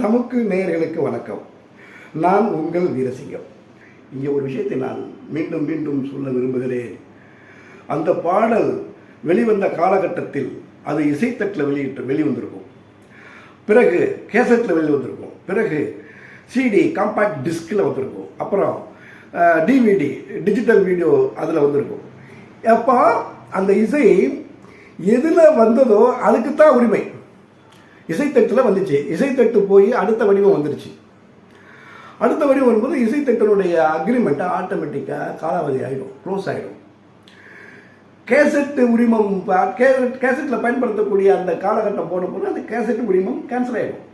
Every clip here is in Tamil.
நமக்கு நேயர்களுக்கு வணக்கம். நான் உங்கள் வீரசிங்கம். இங்கே ஒரு விஷயத்தை நான் மீண்டும் மீண்டும் சொல்ல விரும்புகிறேன். அந்த பாடல் வெளிவந்த காலகட்டத்தில் அது இசைத்தட்டில் வெளிவந்திருக்கும், பிறகு கேசட்டில் வெளிவந்திருக்கும், பிறகு சிடி காம்பாக்ட் டிஸ்கில் வந்திருக்கும், அப்புறம் டிவிடி டிஜிட்டல் வீடியோ அதில் வந்திருக்கும். அப்போ அந்த இசை எதில் வந்ததோ அதுக்கு தான் உரிமை. இசைத்தட்டில் வந்துச்சு, இசைத்தட்டு போய் அடுத்த வடிவம் வந்துருச்சு. அடுத்த வடிவம் வரும்போது இசைத்தட்டினுடைய அக்ரிமெண்ட்டை ஆட்டோமேட்டிக்காக காலாவதி ஆகிடும், க்ளோஸ் ஆகிடும். கேசட் உரிமம் கேசட்டில் பயன்படுத்தக்கூடிய அந்த காலகட்டம் போன போது அந்த கேசட் உரிமம் கேன்சல் ஆகிடும்.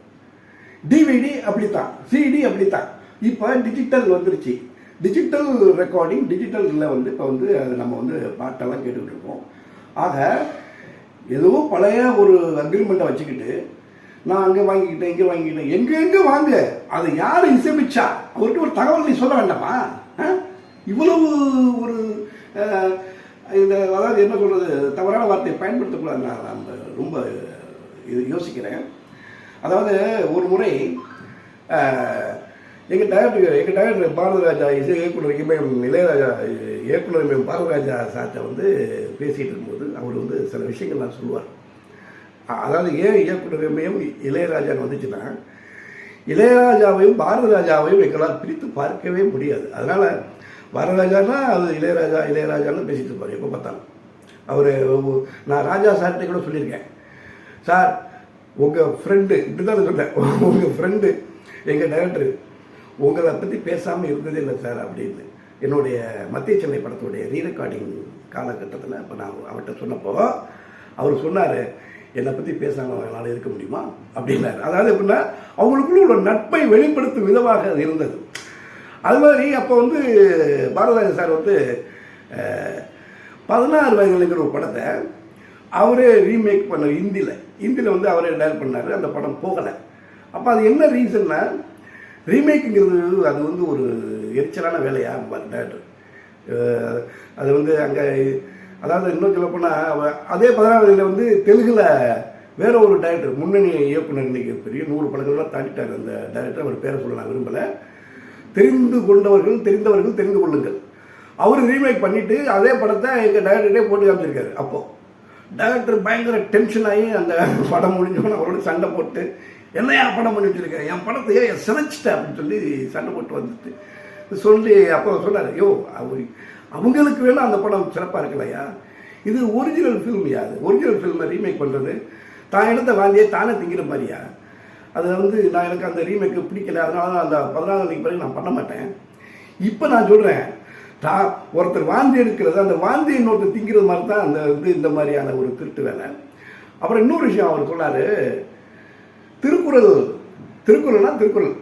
டிவிடி அப்படித்தான், சிடி அப்படித்தான். இப்போ டிஜிட்டல் வந்துருச்சு. டிஜிட்டல் ரெக்கார்டிங் டிஜிட்டலில் இப்போ நம்ம பாட்டெல்லாம் கேட்டுக்கிட்டு இருக்கோம். ஆக ஏதோ பழைய ஒரு அக்ரிமெண்ட்டை வச்சுக்கிட்டு நான் அங்கே வாங்கிக்கிட்டேன், இங்கே வாங்கிக்கிட்டேன், எங்கே வாங்க, அதை யார் இசைமிச்சா அவர்கிட்ட ஒரு தகவல் நீ சொல்ல வேண்டாமா? இவ்வளவு ஒரு இந்த அதாவது என்ன சொல்கிறது, தவறான வார்த்தையை பயன்படுத்தக்கூடாது. நான் ரொம்ப யோசிக்கிறேன். அதாவது ஒரு முறை எங்கள் டைரக்டர் பாரதிராஜா இசை இயக்குனர் இளையராஜா இயக்குனர் பாரதிராஜா சார்ட்ட பேசிகிட்டு இருக்கும்போது அவர் சில விஷயங்கள் நான் சொல்லுவார். அதாவது ஏன் இயக்குனர் இளையராஜான்னு வந்துச்சுன்னா, இளையராஜாவையும் பாரதிராஜாவையும் எங்களால் பிரித்து பார்க்கவே முடியாது. அதனால் பாரதிராஜானா அது இளையராஜான்னு பேசிட்டு இருப்பார் எப்போ பார்த்தாலும். அவர் நான் ராஜா சார்கிட்ட கூட சொல்லியிருக்கேன், சார் உங்கள் ஃப்ரெண்டு இப்படி தான் சொன்னேன், உங்கள் ஃப்ரெண்டு எங்கள் டைரக்டர் உங்களை பற்றி பேசாமல் இருந்ததே இல்லை சார் அப்படின்னு. என்னுடைய மத்திய சென்னை படத்துடைய ரீரெக்கார்டிங் காலகட்டத்தில் இப்போ நான் அவர்கிட்ட சொன்னப்போ அவர் சொன்னார், என்னை பற்றி பேசாமல் அவங்களால இருக்க முடியுமா அப்படின்னாரு. அதாவது எப்படின்னா அவங்களுக்குள்ள ஒரு நட்பை வெளிப்படுத்தும் விதமாக அது இருந்தது. அது மாதிரி அப்போ பாரதிராஜா சார் 16 வயதுங்கிற ஒரு படத்தை அவரே ரீமேக் பண்ண ஹிந்தியில் அவரே டைரக்ட் பண்ணார். அந்த படம் போகலை. அப்போ அது என்ன ரீசன்னா, ரீமேக்குங்கிறது அது ஒரு எரிச்சலான வேலையாக டேரக்டர் அது அங்கே அதாவது இன்னும் சொல்லப்போனால் அதே 16 தெலுங்கில் வேற ஒரு டைரக்டர் முன்னணி இயக்குனர் இன்றைக்கி பெரிய 100 படங்கள்லாம் தாண்டிட்டார் அந்த டைரக்டர். அவர் பேரை சொல்ல நான் விரும்பலை. தெரிந்தவர்கள் தெரிந்து கொள்ளுங்கள். அவர் ரீமேக் பண்ணிவிட்டு அதே படத்தை எங்கள் டைரக்டரே போட்டு காமிச்சிருக்காரு. அப்போது டைரக்டர் பயங்கர டென்ஷன் ஆகி அந்த படம் முடிஞ்சோன்னு அவரோட சண்டை போட்டு, என்னையா படம் பண்ணி வச்சுருக்கேன், என் படத்தை ஏன் சிதைச்சிட்டேன் அப்படின்னு சொல்லி சண்டை போட்டு சொல்லி அப்போ சொன்னார், யோ அவங்களுக்கு வேணால் அந்த படம் சிறப்பாக இருக்கலையா, இது ஒரிஜினல் ஃபில்மையா, அது ஒரிஜினல் ஃபில்மை ரீமேக் பண்ணுறது தான் எடுத்த வாந்தியை தானே திங்கிற மாதிரியா, அது நான் எனக்கு அந்த ரீமேக்கு பிடிக்கல, அதனால தான் அந்த 14 பிறகு நான் பண்ண மாட்டேன். இப்போ நான் சொல்கிறேன், தான் ஒருத்தர் வாந்தி எடுக்கிறது அந்த வாந்தி இன்னொருத்தர் திங்கிறது மாதிரி தான் அந்த இந்த மாதிரியான ஒரு திருட்டு வேலை. அப்புறம் இன்னொரு விஷயம் அவர் சொன்னார், திருக்குறள்னா திருக்குறள்,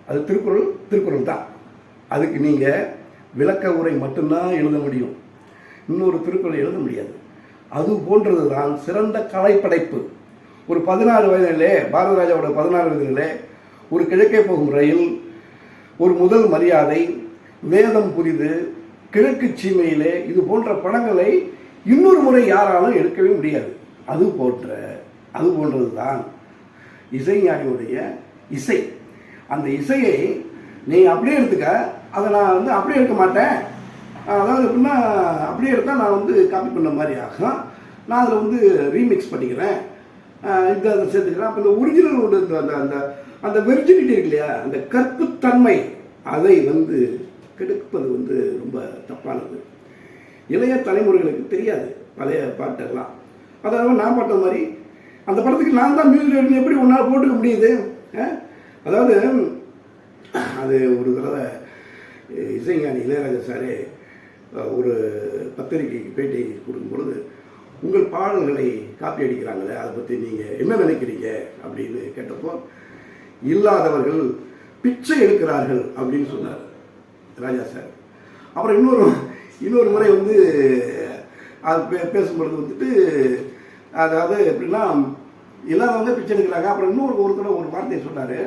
அது திருக்குறள் தான், அதுக்கு நீங்கள் விளக்க உரை மட்டும்தான் எழுத முடியும், இன்னொரு திருக்குறள் எழுத முடியாது. அது போன்றது தான் சிறந்த கலைப்படைப்பு. ஒரு 16 வயதிலே பாரதிராஜாவோட 16 வயதிலே ஒரு கிழக்கே போகும் ரயில், ஒரு முதல் மரியாதை, வேதம் புரிது, கிழக்கு சீமையிலே, இது போன்ற படங்களை இன்னொரு முறை யாராலும் எடுக்கவே முடியாது. அது போன்றது தான் இசைஞானியுடைய இசை. அந்த இசையை நீ அப்படியே எடுத்துக்க, அதை நான் அப்படியே எடுக்க மாட்டேன். அதாவது எப்படின்னா அப்படியே எடுத்தால் நான் காப்பி பண்ண மாதிரி ஆகும், நான் அதில் ரீமிக்ஸ் பண்ணிக்கிறேன், அதை சேர்த்துக்கிறேன். அப்போ இந்த ஒரிஜினல் அந்த வெர்ஜினிட்டி இருக்கு இல்லையா, அந்த கற்புத்தன்மை, அதை கெடுப்பது ரொம்ப தப்பானது. இளைய தலைமுறைகளுக்கு தெரியாது பழைய பாட்டெல்லாம். அதாவது நான் பாட்ட மாதிரி அந்த படத்துக்கு நான் தான் மியூசிக் எடுத்து எப்படி ஒன்றால் போட்டுக்க முடியுது? அதாவது அது ஒரு தடவை இசைஞானி இளையராஜா சாரே ஒரு பத்திரிகைக்கு பேட்டி கொடுக்கும் பொழுது, உங்கள் பாடல்களை காப்பி அடிக்கிறாங்களே, அதை பற்றி நீங்கள் என்ன நினைக்கிறீங்க அப்படின்னு கேட்டப்போ, இல்லாதவர்கள் பிச்சை எடுக்கிறார்கள் அப்படின்னு சொன்னார் ராஜா சார். அப்புறம் இன்னொரு முறை அது பேசும்பொழுது அதாவது எப்படின்னா இல்லாதவங்க பிச்சை எடுக்கிறாங்க. அப்புறம் ஒரு வார்த்தையை சொன்னார்,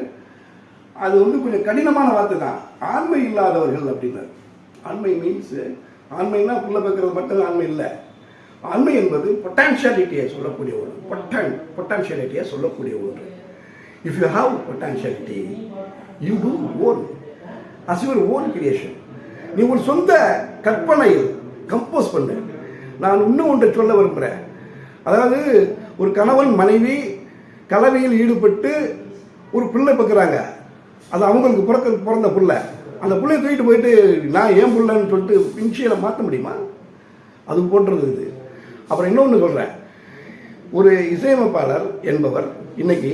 அது கொஞ்சம் கடினமான வார்த்தை தான், ஆண்மை இல்லாதவர்கள் அப்படின்னாரு. ஆண்மை மீன்ஸ், ஆண்மைன்னா புள்ள வைக்கிறது மட்டும் ஆண்மை இல்லை. ஆண்மை என்பது பொட்டான்ஷியாலிட்டியை சொல்லக்கூடிய ஒன்று, பொட்டான்ஷியாலிட்டியை சொல்லக்கூடிய ஒன்று. If you have potentiality you do own as your own creation. நீ ஒரு சொந்த கற்பனையில் கம்போஸ் பண்ணு. நான் இன்னும் ஒன்றை சொல்ல விரும்புகிறேன். அதாவது ஒரு கணவன் மனைவி கலவையில் ஈடுபட்டு ஒரு பிள்ளை பார்க்குறாங்க. அது அவங்களுக்கு பிறந்த பிள்ளை. அந்த பிள்ளையை தூக்கிட்டு போயிட்டு நான் ஏன் பிள்ளைன்னு சொல்லிட்டு இன்ஷியலை மாற்ற முடியுமா? அது போன்றது இது. அப்புறம் இன்னொன்று சொல்கிறேன், ஒரு இசையமைப்பாளர் என்பவர் இன்னைக்கு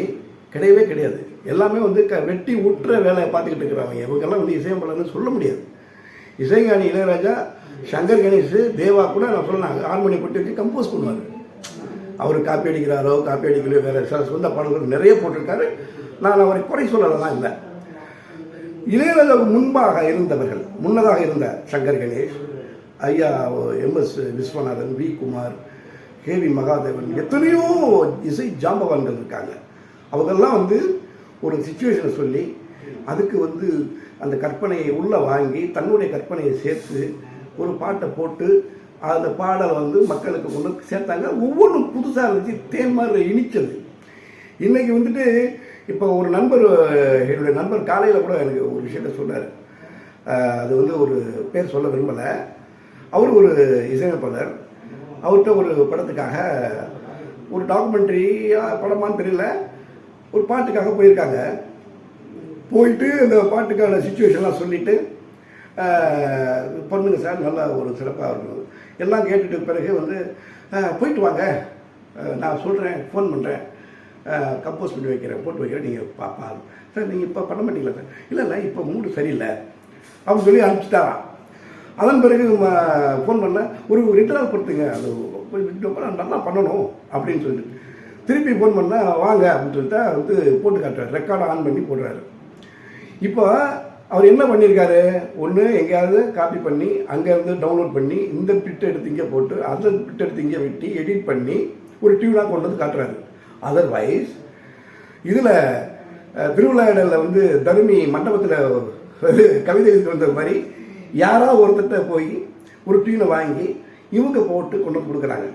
கிடையவே கிடையாது. எல்லாமே வந்து வெட்டி ஊற்ற வேலையை பார்த்துக்கிட்டு இருக்கிறாங்க. இவங்கெல்லாம் வந்து இசையமைப்பாளர்னு சொல்ல முடியாது. இசைஞானி இளையராஜா, சங்கர் கணேஷ், தேவா கூட நான் சொன்னாங்க ஹார்மோனியம் போட்டு வச்சு கம்போஸ் பண்ணுவார். அவர் காப்பி அடிக்கிறாரோ காப்பி அடிக்கலையோ வேறு சில சொந்த பாடல்கள் நிறைய போட்டிருக்காரு. நான் அவரை குறை சொல்லலாம் இல்லை. இளையராஜாவுக்கு முன்னதாக இருந்த சங்கர் கணேஷ், ஐயா MS Viswanathan, V Kumar, KV Mahadevan, எத்தனையோ இசை ஜாம்பவான்கள் இருக்காங்க. அவங்கெல்லாம் வந்து ஒரு சிச்சுவேஷனை சொல்லி அதுக்கு வந்து அந்த கற்பனையை உள்ளே வாங்கி தன்னுடைய கற்பனையை சேர்த்து ஒரு பாட்டை போட்டு அந்த பாடலை வந்து மக்களுக்கு கொண்டு சேர்த்தாங்க. ஒவ்வொன்றும் புதுசாக இருந்துச்சு, தேன் மாதிரி இனிச்சது. இன்றைக்கி வந்துட்டு இப்போ ஒரு என்னுடைய நண்பர் காலையில் கூட எனக்கு ஒரு விஷயத்த சொன்னார். அது வந்து ஒரு பேர் சொல்ல விரும்பலை. அவர் ஒரு இசையமைப்பாளர். அவர்கிட்ட ஒரு படத்துக்காக ஒரு டாக்குமெண்ட்ரி படமான்னு தெரியல, ஒரு பாட்டுக்காக போயிருக்காங்க. போயிட்டு அந்த பாட்டுக்கான சுச்சுவேஷன்லாம் சொல்லிவிட்டு பண்ணுங்க சார், நல்லா ஒரு சிறப்பாக இருக்கும் எல்லாம் கேட்டுட்டு பிறகு வந்து போயிட்டு வாங்க, நான் சொல்கிறேன், ஃபோன் பண்ணுறேன், கம்போஸ் பண்ணி வைக்கிறேன், போட்டு வைக்கிறேன், நீங்கள் பாப்பா சார் நீங்கள் இப்போ பண்ண மாட்டீங்களா சார்? இல்லை இப்போ மூடு சரியில்லை அப்படின்னு சொல்லி அனுப்பிச்சிட்டாரான். அதன் பிறகு ஃபோன் பண்ண ஒரு 2 நாள் பொறுத்துங்க, அது நல்லா பண்ணணும் அப்படின்னு சொல்லிட்டு திருப்பி ஃபோன் பண்ணால் வாங்க அப்படின்னு சொல்லிட்டு வந்து போட்டு காட்டுறாரு, ரெக்கார்டை ஆன் பண்ணி போடுறாரு. இப்போ அவர் என்ன பண்ணியிருக்காரு, ஒன்று எங்கேயாவது காப்பி பண்ணி அங்கேருந்து டவுன்லோட் பண்ணி இந்த பிட்டை எடுத்து இங்கே போட்டு அந்த பிட்டை எடுத்து இங்கே வெட்டி எடிட் பண்ணி ஒரு டியூனாக கொண்டு வந்து காட்டுறாரு. அதர்வைஸ் இதில் திருவிழாடலில் வந்து தருமி மண்டபத்தில் கவிதை எழுதி வந்த மாதிரி யாராவது ஒருத்தட்ட போய் ஒரு டியூனை வாங்கி இவங்க போட்டு கொண்டு வந்து கொடுக்குறாங்க.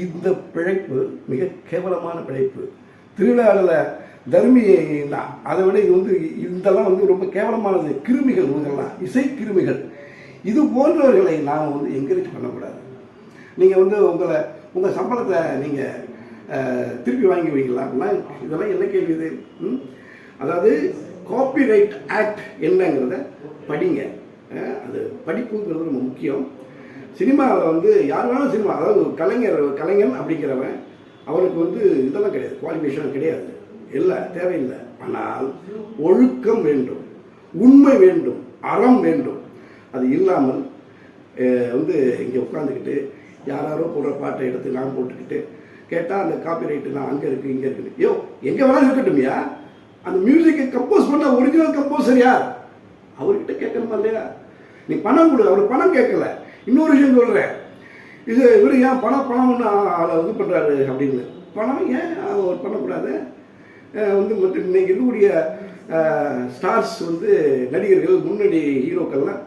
இந்த பிழைப்பு மிக கேவலமான பிழைப்பு. திருவிழாடலில் தர்மியை அதை விட இது வந்து இதெல்லாம் வந்து ரொம்ப கேவலமானது. கிருமிகள், இவங்கெல்லாம் இசை கிருமிகள். இது போன்றவர்களை நாம் வந்து என்கரேஜ் பண்ணக்கூடாது. நீங்கள் வந்து உங்கள் சம்பளத்தை நீங்கள் திருப்பி வாங்குவீங்களா அப்படின்னா இதெல்லாம் என்ன கேள்வி இது? அதாவது காப்பிரைட் ஆக்ட் என்னங்கிறத படிங்க. அது படிப்புங்கிறது ரொம்ப முக்கியம். சினிமாவில் வந்து யார் வேணாலும் சினிமா, அதாவது கலைஞன் அப்படிங்கிறவன் அவனுக்கு வந்து இதெல்லாம் கிடையாது, குவாலிஃபிகேஷன் கிடையாது, இல்லை தேவையில்லை. ஆனால் ஒழுக்கம் வேண்டும், உண்மை வேண்டும், அறம் வேண்டும். அது இல்லாமல் வந்து இங்கே உட்காந்துக்கிட்டு யாரோ போடுற பாட்டை எடுத்து நான் போட்டுக்கிட்டு கேட்டால் அந்த காப்பிரைட்டுலாம் அங்கே இருக்குது இங்கே இருக்குது. எங்கே வேணாலும் இருக்கட்டும்யா, அந்த மியூசிக்கை கம்போஸ் பண்ண ஒரிஜினல் கம்போசர் யார்? அவர்கிட்ட கேட்கணுமா இல்லையா? நீ பணம் கொடு, அவர் பணம் கேட்கல. இன்னொரு விஷயம் சொல்கிறேன், இவர் ஏன் பணம்னு அதை இது பண்ணுறாரு அப்படின்னு. பணம் ஏன் அவர் பண்ணக்கூடாது? வந்து மற்ற இன்னைக்கு இருக்கக்கூடிய ஸ்டார்ஸ் வந்து நடிகர்கள், முன்னணி ஹீரோக்கள்லாம்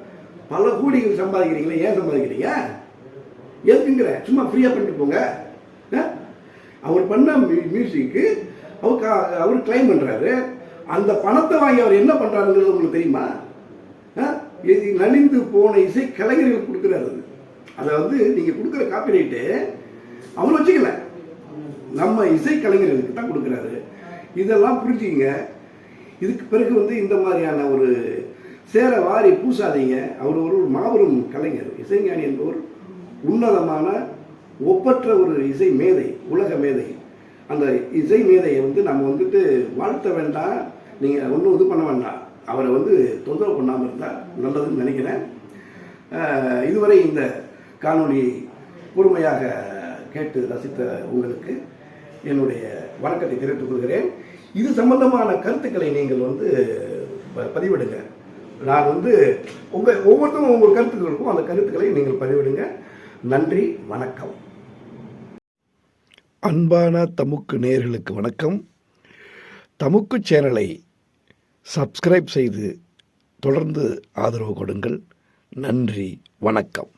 பல கோடிகள் சம்பாதிக்கிறீங்களே, ஏன் சம்பாதிக்கிறீங்க? எதுக்குங்கிற சும்மா ஃப்ரீயாக பண்ணிட்டு போங்க. அவர் பண்ண மியூசிக்கு அவர் கிளைம் பண்ணுறாரு. அந்த பணத்தை வாங்கி அவர் என்ன பண்ணுறாருங்கிறது உங்களுக்கு தெரியுமா? நலிந்து போன இசை கலைஞர்கள் கொடுக்குறாரு. அதை வந்து நீங்கள் கொடுக்குற காப்பிரைட்டு அவர் வச்சுக்கல, நம்ம இசை கலைஞர்களுக்கு தான் கொடுக்குறாரு. இதெல்லாம் புரிஞ்சுக்கிங்க. இதுக்கு பிறகு வந்து இந்த மாதிரியான ஒரு சேர வாரி பூசாதீங்க. அவர் ஒரு மாபெரும் கலைஞர், இசைஞானி என்பவர் உன்னதமான ஒப்பற்ற ஒரு இசை மேதை, உலக மேதை. அந்த இசை மேதையை வந்து நம்ம வந்துட்டு வாழ்த்த வேண்டாம், நீங்கள் ஒன்றும் இது பண்ண வேண்டாம், அவரை வந்து தொந்தரவு பண்ணாமல் இருந்தால் நல்லதுன்னு நினைக்கிறேன். இதுவரை இந்த காணொலியை பொறுமையாக கேட்டு ரசித்த உங்களுக்கு என்னுடைய வணக்கத்தை தெரிவித்துக் கொள்கிறேன். இது சம்பந்தமான கருத்துக்களை நீங்கள் வந்து பதிவிடுங்க. நான் வந்து ஒவ்வொருத்தரும் ஒவ்வொரு கருத்துக்களுக்கும் அந்த கருத்துக்களை நீங்கள் பதிவிடுங்க. நன்றி, வணக்கம். அன்பான தமுக்கு நேயர்களுக்கு வணக்கம். தமுக்கு சேனலை சப்ஸ்கிரைப் செய்து தொடர்ந்து ஆதரவு கொடுங்கள். நன்றி, வணக்கம்.